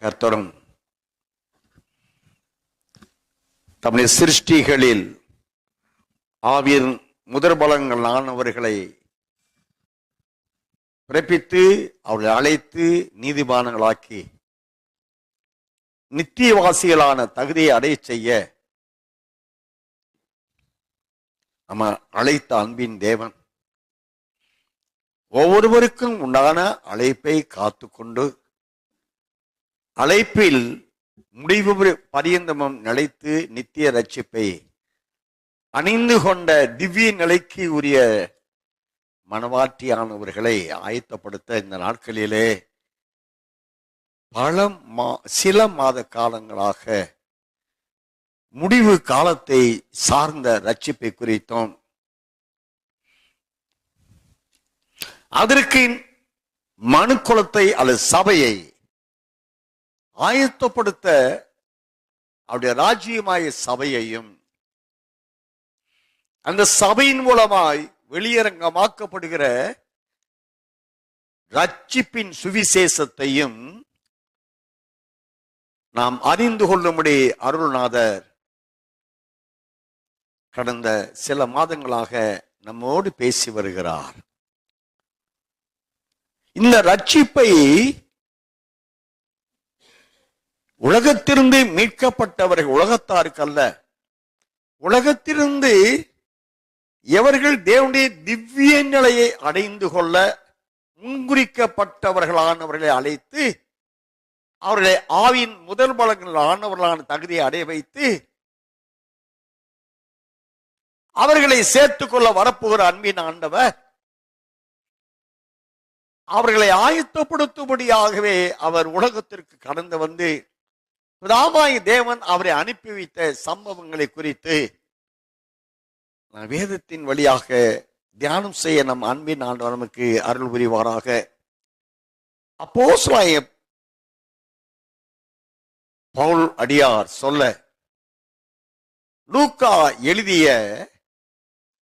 கர்த்தரும் தம்முடைய சிருஷ்டிகளில் ஆவியின் முதற்பலங்களானவர்களை பிறப்பித்து அவர்களை அழைத்து நீதிமான்களாக்கி நித்தியவாசிகளான தகுதியை அடைய செய்ய நம்ம அழைத்த அன்பின் தேவன் ஒவ்வொருவருக்கும் உண்டான அழைப்பை காத்துக்கொண்டு அழைப்பில் முடிவு பரியந்தமும் நிலைத்து நித்திய ரட்சிப்பை அணிந்து கொண்ட திவ்ய நிலைக்கு உரிய மனவாட்டியானவர்களை ஆயத்தப்படுத்த இந்த நாட்களிலே சில மாத காலங்களாக முடிவு காலத்தை சார்ந்த ரட்சிப்பை குறித்தோம். அதற்கு மனுக்குலத்தை அல்லது சபையை ஆயத்தப்படுத்த அவருடைய ராஜ்யமாய சபையையும் அந்த சபையின் மூலமாய் வெளியரங்கமாக்கப்படுகிற ரட்சிப்பின் சுவிசேஷத்தையும் நாம் அறிந்து கொள்ளும்படி அருள்நாதர் கடந்த சில மாதங்களாக நம்மோடு பேசி வருகிறார். இந்த ரட்சிப்பை உலகத்திலிருந்து மீட்கப்பட்டவர்கள், உலகத்தாருக்கு அல்ல, உலகத்திலிருந்து எவர்கள் தேவனுடைய திவ்ய நிலையை அடைந்து கொள்ள முன்குறிக்கப்பட்டவர்களானவர்களை அழைத்து அவர்களை ஆவியின் முதல் பலங்களானவர்களான தகுதியை அடைய வைத்து அவர்களை சேர்த்துக் கொள்ள வரப்போகிற அன்பின் ஆண்டவர் அவர்களை ஆயத்தப்படுத்தும்படியாகவே அவர் உலகத்திற்கு கடந்து வந்து பிதாவாகிய தேவன் அவரை அனுப்பி வைத்த சம்பவங்களை குறித்து வேதத்தின் வழியாக தியானம் செய்ய நம் அன்பின் ஆண்டவர் நமக்கு அருள் புரிவாராக. அப்போஸ்தலனாகிய பவுல் அடியார் சொல்ல லூக்கா எழுதிய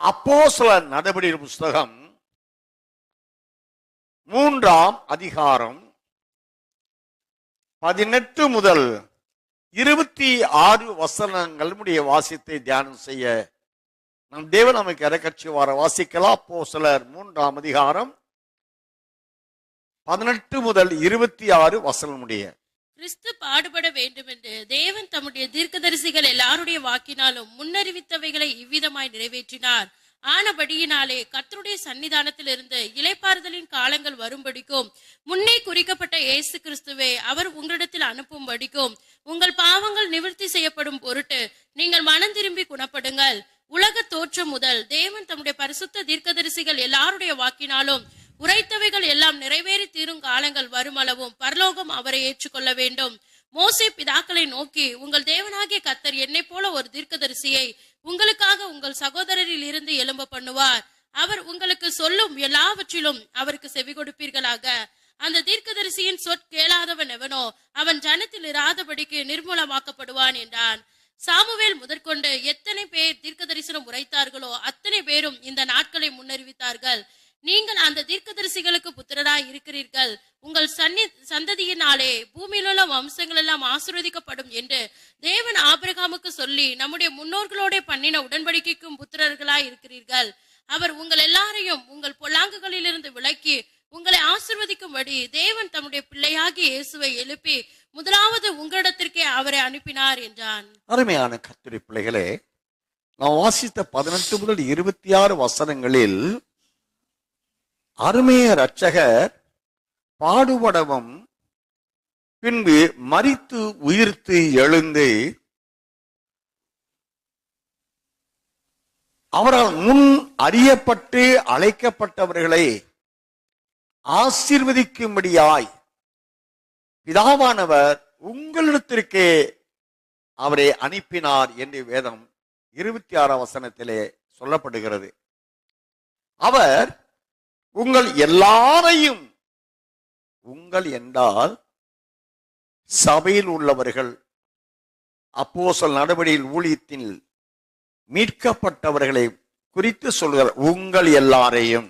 அப்போஸ்தலர் நடபடிகள் புஸ்தகம் 3ஆம் அதிகாரம் 18 முதல் 26 வசனங்களுடைய வாசித்தை தியானம் செய்ய நம் தேவன் நமக்கு இறக்கட்சி வார வாசிக்கலாம். அப்போஸ்தலர் 3ஆம் அதிகாரம் 18 முதல் 26 வசனமுடைய. கிறிஸ்து பாடுபட வேண்டும் என்று தேவன் தம்முடைய தீர்க்கதரிசிகள் எல்லாருடைய வாக்கினாலும் முன்னறிவித்தவைகளை இவ்விதமாய் நிறைவேற்றினார். ஆனபடியினாலே கர்த்தருடைய சன்னிதானத்தில் இருந்து இளைப்பாறுதலின் காலங்கள் வரும்படிக்கும் முன்னே குறிக்கப்பட்ட இயேசு கிறிஸ்துவை அவர் உங்களிடத்தில் அனுப்பும்படிக்கும் உங்கள் பாவங்கள் நிவர்த்தி செய்யப்படும் பொருட்டு நீங்கள் மனம் திரும்பி குணப்படுங்கள். உலக தோற்றம் முதல் தேவன் தம்முடைய பரிசுத்த தீர்க்கதரிசிகள் எல்லாருடைய வாக்கினாலும் உரைத்தவைகள் எல்லாம் நிறைவேறி தீரும் காலங்கள் வருமளவும் பரலோகம் அவரை ஏற்றுக்கொள்ள வேண்டும். மோசே பிதாக்களை நோக்கி, உங்கள் தேவனாகிய கர்த்தர் என்னை போல ஒரு தீர்க்கதரிசியை உங்களுக்காக உங்கள் சகோதரரில் இருந்து எழும்ப பண்ணுவார். அவர் உங்களுக்கு சொல்லும் எல்லாவற்றிலும் அவருக்கு செவி கொடுப்பீர்களாக. அந்த தீர்க்கதரிசியின் சொற்கேளாதவன் எவனோ அவன் ஜனத்தில் இராதபடிக்கு நிர்மூலமாக்கப்படுவான் என்றான். சாமுவேல் முதற்கொண்டு எத்தனை பேர் தீர்க்க தரிசனம் உரைத்தார்களோ அத்தனை பேரும் இந்த நாட்களை முன்னறிவித்தார்கள். நீங்கள் அந்த தீர்க்கதரிசிகளுக்கு புத்திரராய் இருக்கிறீர்கள். உங்கள் சந்ததியினாலே பூமியிலுள்ள வம்சங்கள் எல்லாம் ஆசீர்வதிக்கப்படும் என்று தேவன் ஆபிரகாமுக்கு சொல்லி நம்முடைய முன்னோர்களோட பண்ணின உடன்படிக்கைக்கும் புத்திரர்களாய் இருக்கிறீர்கள். அவர் உங்கள் எல்லாரையும் உங்கள் பொல்லாங்குகளிலிருந்து விலக்கி உங்களை ஆசீர்வதிக்கும்படி தேவன் தம்முடைய பிள்ளையாகிய இயேசுவை எழுப்பி முதலாவது உங்களிடத்திற்கே அவரை அனுப்பினார் என்றான். அருமையான கர்த்தருடைய பிள்ளைகளே, நான் வாசித்த 18 முதல் 26 வசனங்களில் அருமைய இரட்சகர் பாடுபடவும் பின்பு மரித்து உயிர்த்து எழுந்து அவரால் முன் அறியப்பட்டு அழைக்கப்பட்டவர்களை ஆசீர்வதிக்கும்படியாய் பிதாவானவர் உங்களிடத்திற்கே அவரை அனுப்பினார் என்று வேதம் 26 வசனத்திலே சொல்லப்படுகிறது. அவர் உங்கள் எல்லாரையும், உங்கள் என்றால் சபையில் உள்ளவர்கள், அப்போஸ்தலர் நடபடியில் ஊழியத்தில் மீட்கப்பட்டவர்களை குறித்து சொல்கிறார். உங்கள் எல்லாரையும்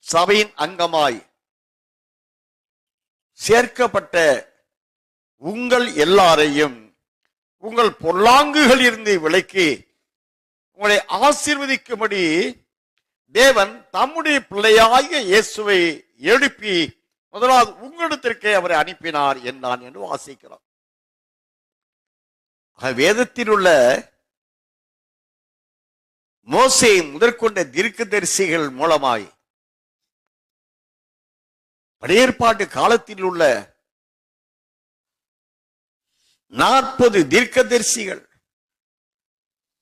சபையின் அங்கமாய் சேர்க்கப்பட்ட உங்கள் எல்லாரையும் உங்கள் பொல்லாங்குகள் இருந்து விலக்கி உங்களை ஆசீர்வதிக்கும்படி தேவன் தம்முடைய பிள்ளையாகிய இயேசுவை எழுப்பி முதலாவது உங்களிடத்திற்கே அவரை அனுப்பினார் என்றான் என்று வாசிக்கிறோம். வேதத்தில் உள்ள மோசே முதற்கொண்ட தீர்க்கதரிசிகள் மூலமாய் பழைய ஏற்பாட்டு காலத்தில் உள்ள 40 தீர்க்கதரிசிகள்,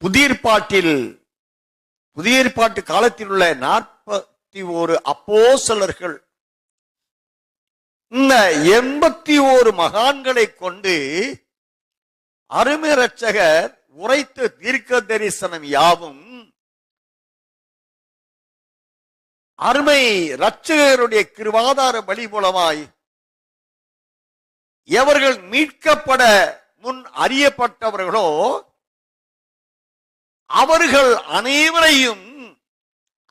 புதிய ஏற்பாட்டு காலத்தில் உள்ள 41 அப்போஸ்தலர்கள், இந்த 81 மகான்களை கொண்டு அருமை இரட்சகர் உரைத்த தீர்க்க தரிசனம் யாவும் அருமை இரட்சகருடைய கிருபாதார பலி மூலமாய் எவர்கள் மீட்கப்பட முன் அறியப்பட்டவர்களோ அவர்கள் அனைவரையும்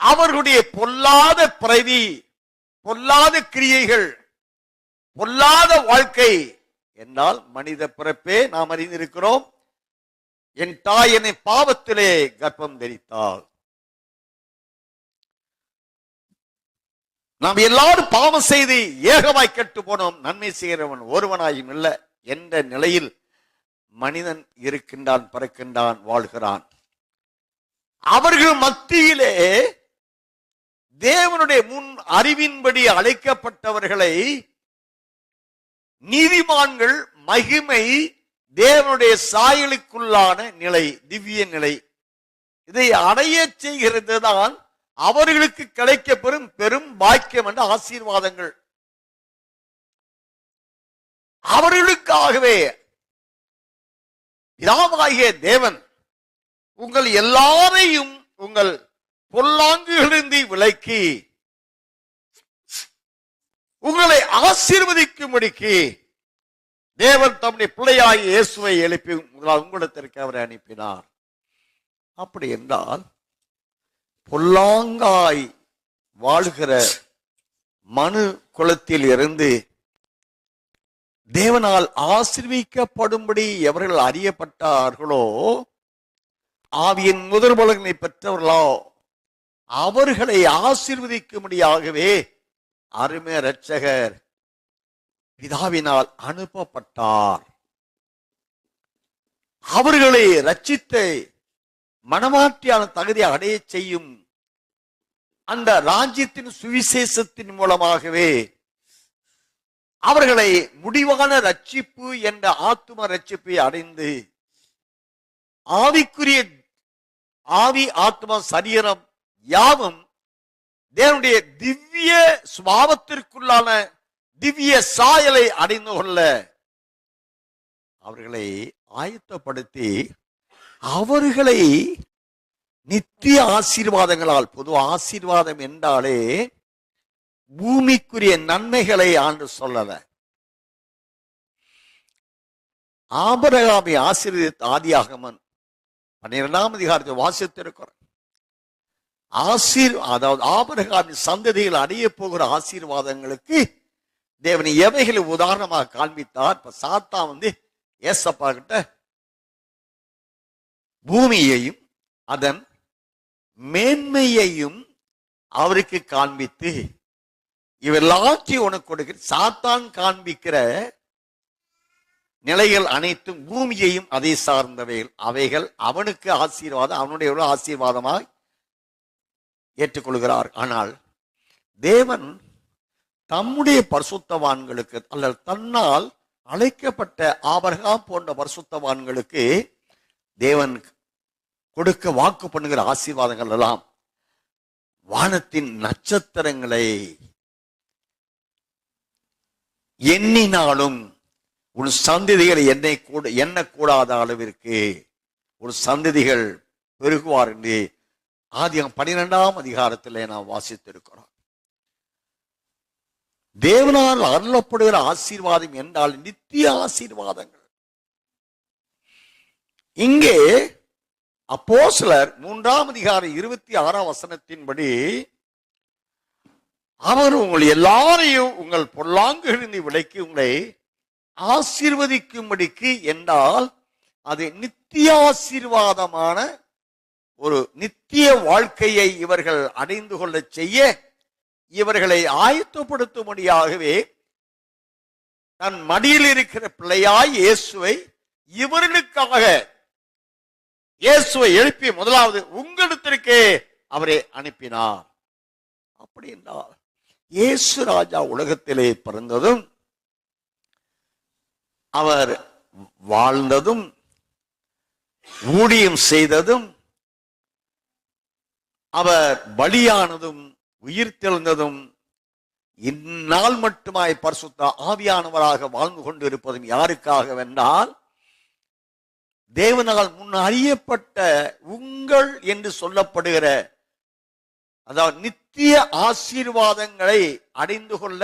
அவர்களுடைய பொல்லாத பிறவி, பொல்லாத கிரியைகள், பொல்லாத வாழ்க்கை என்றால் மனித பிறப்பே நாம் அறிந்திருக்கிறோம். என் தாய் என்னை பாவத்திலே கர்ப்பம் தரித்தாள். நாம் எல்லாரும் பாவம் செய்து ஏகமாய் கெட்டு போனோம், நன்மை செய்கிறவன் ஒருவனாயும் இல்லை என்ற நிலையில் மனிதன் இருக்கின்றான், பிறக்கின்றான், வாழ்கிறான். அவர்கள் மத்தியிலே தேவனுடைய முன் அறிவின்படி அழைக்கப்பட்டவர்களை நீதிமான்கள், மகிமை, தேவனுடைய சாயலுக்குள்ளான நிலை, திவ்ய நிலை, இதை அடைய செய்கிறது தான் அவர்களுக்கு கிடைக்க பெறும் பெரும் பாக்கியம் என்ற ஆசீர்வாதங்கள். அவர்களுக்காகவே பிதாவாகிய தேவன் உங்கள் எல்லாரையும் உங்கள் பொல்லாங்குகளிலிருந்து விலக்கி உங்களை ஆசீர்வதிக்கும்படிக்கு தேவன் தம்முடைய பிள்ளையாகிய இயேசுவை எழுப்பி உங்களிடத்திற்கு அவரை அனுப்பினார். அப்படி என்றால் பொல்லாங்காய் வாழ்கிற மனு குலத்தில் இருந்து தேவனால் ஆசீர்வதிக்கப்படும்படி எவர்கள் அறியப்பட்டார்களோ, ஆவியின் முதல் பலனை பெற்றவர்களோ, அவர்களை ஆசீர்வதிக்கும்படியாகவே அருமை இரட்சகர் பிதாவினால் அனுப்பப்பட்டார். அவர்களை ரட்சித்து மனமாற்றியான தகுதியை அடைய செய்யும் அந்த ராஜ்யத்தின் சுவிசேஷத்தின் மூலமாகவே அவர்களை முடிவான ரட்சிப்பு என்ற ஆத்தும ரட்சிப்பை அடைந்து ஆவிக்குரிய ஆவி, ஆத்மா, சரீரம் யாவும் தேவனுடைய திவ்ய சுபாவத்திற்குள்ளான திவ்ய சாயலை அடைந்து கொள்ள அவர்களை ஆயத்தப்படுத்தி அவர்களை நித்திய ஆசீர்வாதங்களால், பொது ஆசீர்வாதம் என்றாலே பூமிக்குரிய நன்மைகளை ஆண்டு சொல்லல, ஆபிரகாமை ஆசீர்வதித்த ஆதியாகமம் 12ஆம் அதிகாரத்தை வாசித்திருக்கிறோம். அதாவது ஆபிரகாமின் சந்ததிகள் அடைய போகிற ஆசீர்வாதங்களுக்கு தேவன் எவைகளை உதாரணமாக காண்பித்தார். இப்ப சாத்தான் ஏசப்பா கிட்ட பூமியையும் அதன் மேன்மையையும் அவருக்கு காண்பித்து இவெல்லாத்தையும் உனக்கு கொடுக்கிற சாத்தான் காண்பிக்கிற நிலைகள் அனைத்தும் பூமியையும் அதை சார்ந்தவைகள், அவைகள் அவனுக்கு ஆசீர்வாதம், அவனுடைய ஆசீர்வாதமாய் ஏற்றுக்கொள்கிறார். ஆனால் தேவன் தம்முடைய பரிசுத்தவான்களுக்கு அல்லது தன்னால் அழைக்கப்பட்ட ஆபிரகாம் போன்ற பரிசுத்தவான்களுக்கு தேவன் கொடுக்க வாக்கு பண்ணுகிற ஆசீர்வாதங்கள் எல்லாம் வானத்தின் நட்சத்திரங்களை எண்ணினாலும் உன் சந்ததிகளை எண்ணக்கூடாத அளவிற்கு ஒரு சந்ததிகள் பெருகுவார் என்று ஆதியாகமம் 12ஆம் அதிகாரத்திலே நாம் வாசித்திருக்கிறோம். தேவனால் அருளப்படுகிற ஆசீர்வாதம் என்றால் நித்திய ஆசீர்வாதங்கள். இங்கே அப்போஸ்தலர் 3ஆம் அதிகாரம் 26ஆம் வசனத்தின்படி அவர் உங்கள் எல்லாரையும் உங்கள் பொல்லாங்குகளிலிருந்து விலக்கி உங்களை ஆசீர்வதிக்கும்படிக்கு என்றால் அது நித்திய ஆசீர்வாதமான ஒரு நித்திய வாழ்க்கையை இவர்கள் அடைந்து கொள்ள செய்ய இவர்களை ஆயத்தப்படுத்தும்படியாகவே தன் மடியில் இருக்கிற பிள்ளையாய் இயேசுவை இவர்களுக்காக இயேசுவை எழுப்பி முதலாவது உங்களிடத்திற்கே அவரை அனுப்பினார். அப்படி என்றால் இயேசு ராஜா உலகத்திலே பிறந்ததும் அவர் வாழ்ந்ததும் ஊழியம் செய்ததும் அவர் பலியானதும் உயிர் தெழுந்ததும் இந்நாள் மட்டுமாய் பரிசுத்த ஆவியானவராக வாழ்ந்து கொண்டிருப்பதும் யாருக்காக வென்றால் தேவனால் முன் அறியப்பட்ட உங்கள் என்று சொல்லப்படுகிற அதாவது நித்திய ஆசீர்வாதங்களை அடைந்து கொள்ள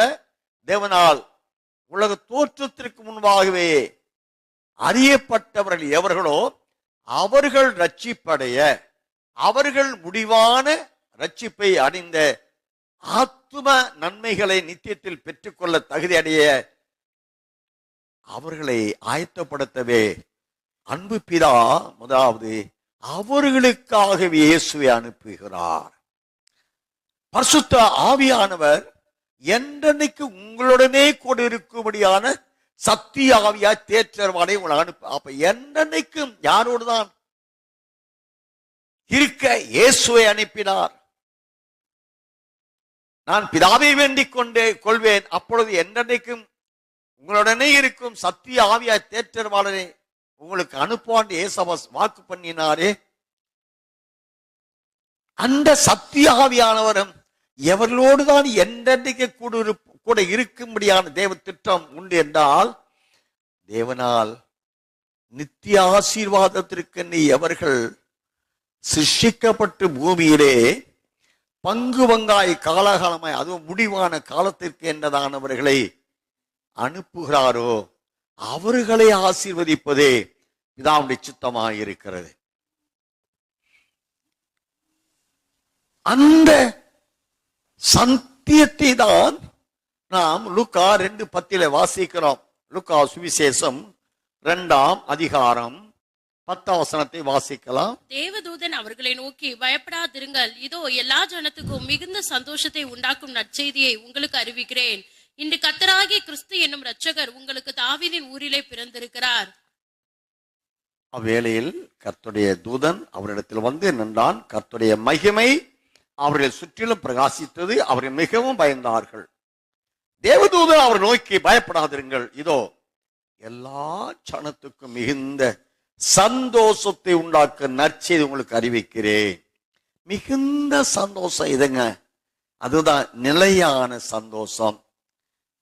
தேவனால் உலக தோற்றத்திற்கு முன்பாகவே அறியப்பட்டவர்கள் எவர்களோ அவர்கள் ரட்சிப்படைய அவர்கள் முடிவான ரட்சிப்பை அடைந்த ஆத்தும நன்மைகளை நித்தியத்தில் பெற்றுக்கொள்ள தகுதி அடைய அவர்களை ஆயத்தப்படுத்தவே அன்பு பிதா முதலாவது அவர்களுக்காகவே இயேசுவை அனுப்புகிறார். பரிசுத்த ஆவியானவர் என்றைக்கு உங்களுடனே கூட இருக்கும்படியான சத்திய ஆவியா தேற்றவாடை உங்களை அனுப்ப. அப்ப என்றைக்கும் யாரோடுதான் இருக்க இயேசுவை அனுப்பினார். நான் பிதாவை வேண்டிக் கொள்வேன், அப்பொழுது என்றைக்கும் உங்களுடனே இருக்கும் சத்திய ஆவியா தேற்றவாளரை உங்களுக்கு அனுப்புவான் ஏசவாஸ் வாக்கு பண்ணினாரே. அந்த சத்திய ஆவியானவரும் எவர்களோடுதான் என்றைக்கு கூட இருக்கும்படியான தேவ திட்டம் உண்டு என்றால் தேவனால் நித்திய ஆசீர்வாதத்திற்கு எவர்கள் சிருஷ்டிக்கப்பட்டு பூமியிலே பங்கு பங்காய் காலகாலமாய் அதுவும் முடிவான காலத்திற்கு என்றதானவர்களை அனுப்புகிறாரோ அவர்களை ஆசீர்வதிப்பதே பிதாவுடைய சித்தமாக இருக்கிறது. அந்த சத்தியத்தை தான் நாம் லூக்கா 2:10 வாசிக்கிறோம். லூக்கா சுவிசேஷம் 2ஆம் அதிகாரம் 10ஆம் வசனத்தை வாசிக்கலாம். தேவதூதன் அவர்களை நோக்கி, பயப்படாதிருங்கள், இதோ எல்லா ஜனத்துக்கும் மிகுந்த சந்தோஷத்தை உண்டாக்கும் நற்செய்தியை உங்களுக்கு அறிவிக்கிறேன். இன்று கர்த்தராகிய கிறிஸ்து என்னும் இரட்சகர் உங்களுக்கு தாவீதின் ஊரிலே பிறந்திருக்கிறார். அவ்வேளையில் கர்த்தருடைய தூதன் அவரிடத்தில் வந்து நின்றான். கர்த்தருடைய மகிமை அவர்களை சுற்றிலும் பிரகாசித்தது. அவர்கள் மிகவும் பயந்தார்கள். தேவதூதன் அவர் நோக்கி, பயப்படாதிருங்கள், இதோ எல்லா ஜனத்துக்கும் மிகுந்த சந்தோஷத்தை உண்டாக்க நற்செய்தி உங்களுக்கு அறிவிக்கிறேன். மிகுந்த சந்தோஷம் இதுங்க. அதுதான் நிலையான சந்தோஷம்,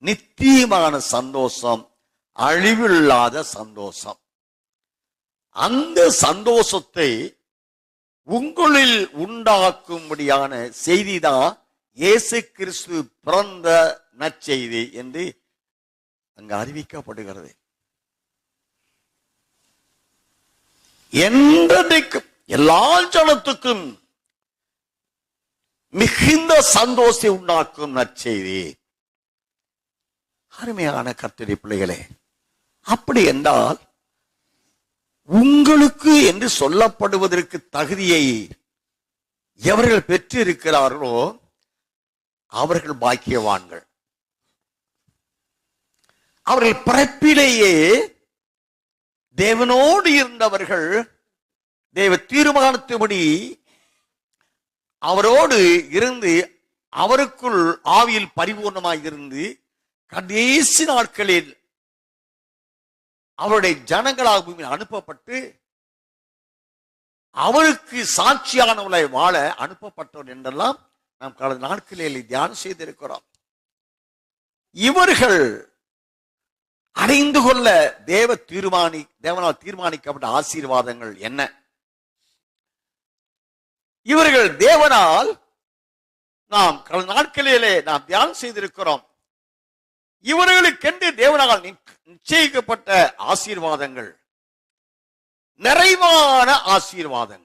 நித்தியமான சந்தோஷம், அழிவில்லாத சந்தோஷம். அந்த சந்தோஷத்தை உங்களில் உண்டாக்கும்படியான செய்திதான் இயேசு கிறிஸ்து பிறந்த நற்செய்தி என்று அங்கு அறிவிக்கப்படுகிறது. என்றைக்கும் எல்லா ஜனத்துக்கும் மிகுந்த சந்தோஷத்தை உண்டாக்கும் நற்செய்தி. அருமையான கர்த்தருடைய பிள்ளைகளே, அப்படி என்றால் உங்களுக்கு என்று சொல்லப்படுவதற்கு தகுதியை எவர்கள் பெற்று இருக்கிறார்களோ அவர்கள் பாக்கியவான்கள். அவர்கள் பிறப்பிலேயே தேவனோடு இருந்தவர்கள், தேவ தீர்மானத்தின்படி அவரோடு இருந்து அவருக்குள் ஆவியில் பரிபூர்ணமாக இருந்து கடைசி நாட்களில் அவருடைய ஜனங்களாக பூமியில் அனுப்பப்பட்டு அவருக்கு சாட்சியானவளை வாழ அனுப்பப்பட்டவர் என்றெல்லாம் நாம் கடந்த நாட்களில் தியானம் செய்திருக்கிறோம். இவர்கள் அடைந்து கொள்ள தேவனால் தீர்மானிக்கப்பட்ட ஆசீர்வாதங்கள் என்ன? இவர்கள் தேவனால் நாம் கடந்த நாட்களிலே நாம் தியானம் செய்திருக்கிறோம். இவர்களுக்கென்று தேவனால் நிச்சயிக்கப்பட்ட ஆசீர்வாதங்கள், நிறைவான ஆசீர்வாதங்கள்.